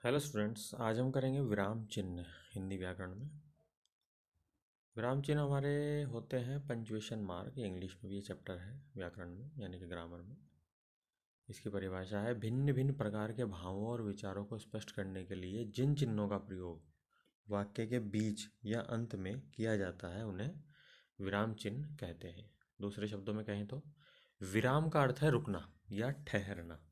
Hello students, आज हम करेंगे विराम चिन्ह हिंदी व्याकरण में। विराम चिन्ह हमारे होते हैं पंक्चुएशन मार्क। इंग्लिश में भी ये चैप्टर है व्याकरण में, यानी कि ग्रामर में। इसकी परिभाषा है, भिन्न भिन्न प्रकार के भावों और विचारों को स्पष्ट करने के लिए जिन चिन्हों का प्रयोग वाक्य के बीच या अंत में किया जाता है उन्हें विराम चिन्ह कहते हैं। दूसरे शब्दों में कहें तो विराम का अर्थ है रुकना या ठहरना।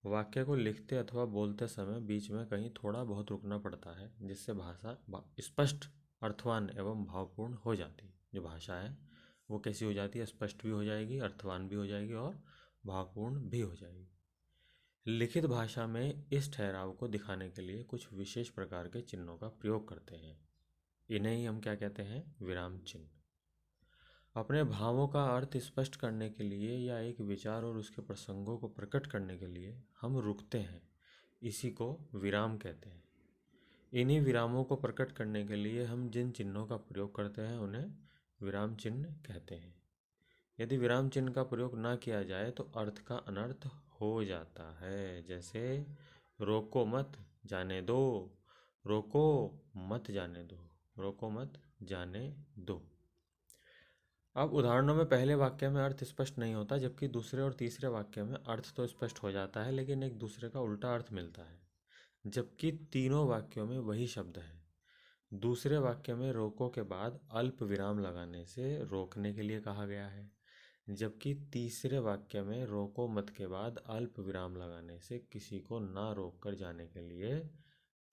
वाक्य को लिखते अथवा बोलते समय बीच में कहीं थोड़ा बहुत रुकना पड़ता है, जिससे भाषा स्पष्ट, अर्थवान एवं भावपूर्ण हो जाती है। जो भाषा है वो कैसी हो जाती है? स्पष्ट भी हो जाएगी, अर्थवान भी हो जाएगी और भावपूर्ण भी हो जाएगी। लिखित भाषा में इस ठहराव को दिखाने के लिए कुछ विशेष प्रकार के चिन्हों का प्रयोग करते हैं। इन्हें ही हम क्या कहते हैं? विराम चिन्ह। अपने भावों का अर्थ स्पष्ट करने के लिए या एक विचार और उसके प्रसंगों को प्रकट करने के लिए हम रुकते हैं, इसी को विराम कहते हैं। इन्हीं विरामों को प्रकट करने के लिए हम जिन चिन्हों का प्रयोग करते हैं उन्हें विराम चिन्ह कहते हैं। यदि विराम चिन्ह का प्रयोग ना किया जाए तो अर्थ का अनर्थ हो जाता है। जैसे रोको मत जाने दो, रोको मत जाने दो, रोको मत जाने दो। अब उदाहरणों में पहले वाक्य में अर्थ स्पष्ट नहीं होता, जबकि दूसरे और तीसरे वाक्य में अर्थ तो स्पष्ट हो जाता है, लेकिन एक दूसरे का उल्टा अर्थ मिलता है। जबकि तीनों वाक्यों में वही शब्द है। दूसरे वाक्य में रोको के बाद अल्प विराम लगाने से रोकने के लिए कहा गया है, जबकि तीसरे वाक्य में रोको मत के बाद अल्प विराम लगाने से किसी को ना रोक कर जाने के लिए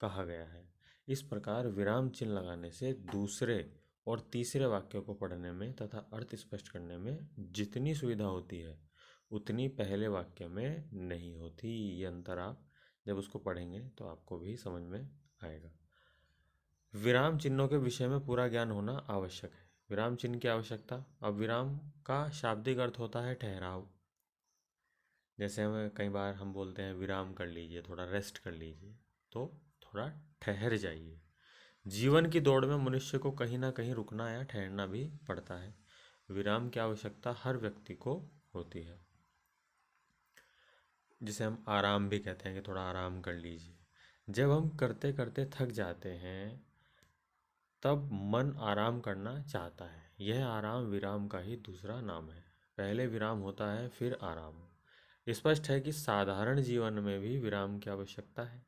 कहा गया है। इस प्रकार विराम चिन्ह लगाने से दूसरे और तीसरे वाक्यों को पढ़ने में तथा अर्थ स्पष्ट करने में जितनी सुविधा होती है उतनी पहले वाक्य में नहीं होती। ये अंतर आप जब उसको पढ़ेंगे तो आपको भी समझ में आएगा। विराम चिन्हों के विषय में पूरा ज्ञान होना आवश्यक है। विराम चिन्ह की आवश्यकता। अब विराम का शाब्दिक अर्थ होता है ठहराव। जैसे हमें कई बार हम बोलते हैं विराम कर लीजिए, थोड़ा रेस्ट कर लीजिए, तो थोड़ा ठहर जाइए। जीवन की दौड़ में मनुष्य को कहीं ना कहीं रुकना या ठहरना भी पड़ता है। विराम की आवश्यकता हर व्यक्ति को होती है, जिसे हम आराम भी कहते हैं कि थोड़ा आराम कर लीजिए। जब हम करते करते थक जाते हैं तब मन आराम करना चाहता है। यह आराम विराम का ही दूसरा नाम है। पहले विराम होता है, फिर आराम। स्पष्ट है कि साधारण जीवन में भी विराम की आवश्यकता है।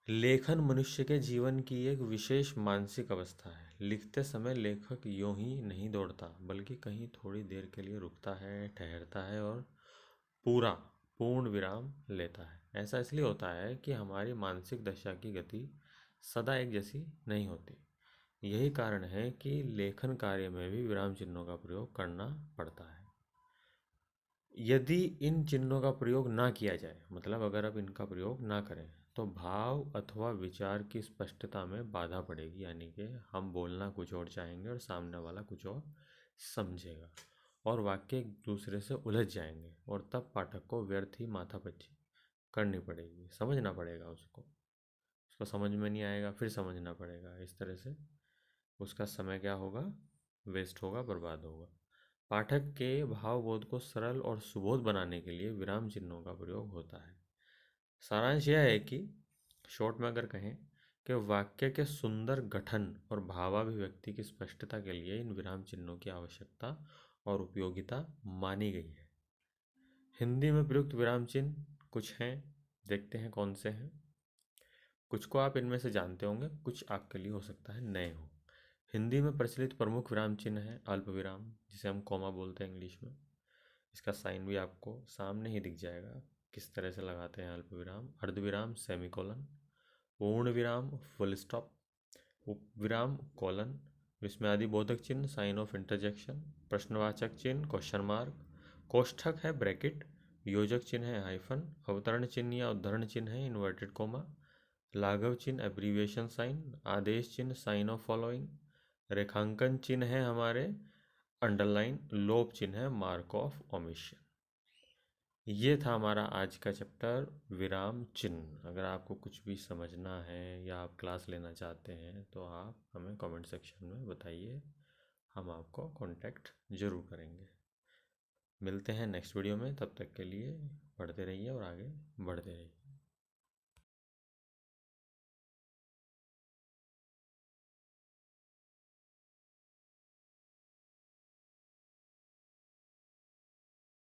लेखन मनुष्य के जीवन की एक विशेष मानसिक अवस्था है। लिखते समय लेखक यूं ही नहीं दौड़ता, बल्कि कहीं थोड़ी देर के लिए रुकता है, ठहरता है और पूर्ण विराम लेता है। ऐसा इसलिए होता है कि हमारी मानसिक दशा की गति सदा एक जैसी नहीं होती। यही कारण है कि लेखन कार्य में भी विराम चिन्हों का प्रयोग करना पड़ता है। यदि इन चिन्हों का प्रयोग ना किया जाए, मतलब अगर आप इनका प्रयोग ना करें, तो भाव अथवा विचार की स्पष्टता में बाधा पड़ेगी। यानी कि हम बोलना कुछ और चाहेंगे और सामने वाला कुछ और समझेगा, और वाक्य एक दूसरे से उलझ जाएंगे, और तब पाठक को व्यर्थ ही माथापच्ची करनी पड़ेगी, समझना पड़ेगा उसको समझ में नहीं आएगा, फिर समझना पड़ेगा। इस तरह से उसका समय क्या होगा? वेस्ट होगा, बर्बाद होगा। पाठक के भावबोध को सरल और सुबोध बनाने के लिए विराम चिन्हों का प्रयोग होता है। सारांश यह है कि शॉर्ट में अगर कहें कि वाक्य के सुंदर गठन और भावाभिव्यक्ति की स्पष्टता के लिए इन विराम चिन्हों की आवश्यकता और उपयोगिता मानी गई है। हिंदी में प्रयुक्त विराम चिन्ह कुछ हैं, देखते हैं कौन से हैं। कुछ को आप इनमें से जानते होंगे, कुछ आपके लिए हो सकता है नए हो। हिंदी में प्रचलित प्रमुख विराम चिन्ह है अल्प विराम, जिसे हम कॉमा बोलते हैं इंग्लिश में। इसका साइन भी आपको सामने ही दिख जाएगा, किस तरह से लगाते हैं अल्प विराम। अर्ध विराम सेमीकोलन, पूर्ण विराम फुल स्टॉप, उपविराम कोलन, विस्मयादि बोधक चिन्ह साइन ऑफ इंटरजेक्शन, प्रश्नवाचक चिन्ह क्वेश्चन मार्क, कोष्ठक है ब्रैकेट, योजक चिन्ह है हाइफन, अवतरण चिन्ह या उद्धरण चिन्ह है इन्वर्टेड कोमा, लाघव चिन्ह एब्रीविएशन साइन, आदेश चिन्ह साइन ऑफ फॉलोइंग, रेखांकन चिन्ह है हमारे अंडरलाइन, लोप चिन्ह है मार्क ऑफ ओमिशन। ये था हमारा आज का चैप्टर विराम चिन्ह। अगर आपको कुछ भी समझना है या आप क्लास लेना चाहते हैं तो आप हमें कमेंट सेक्शन में बताइए, हम आपको कांटेक्ट ज़रूर करेंगे। मिलते हैं नेक्स्ट वीडियो में, तब तक के लिए पढ़ते रहिए और आगे बढ़ते रहिए।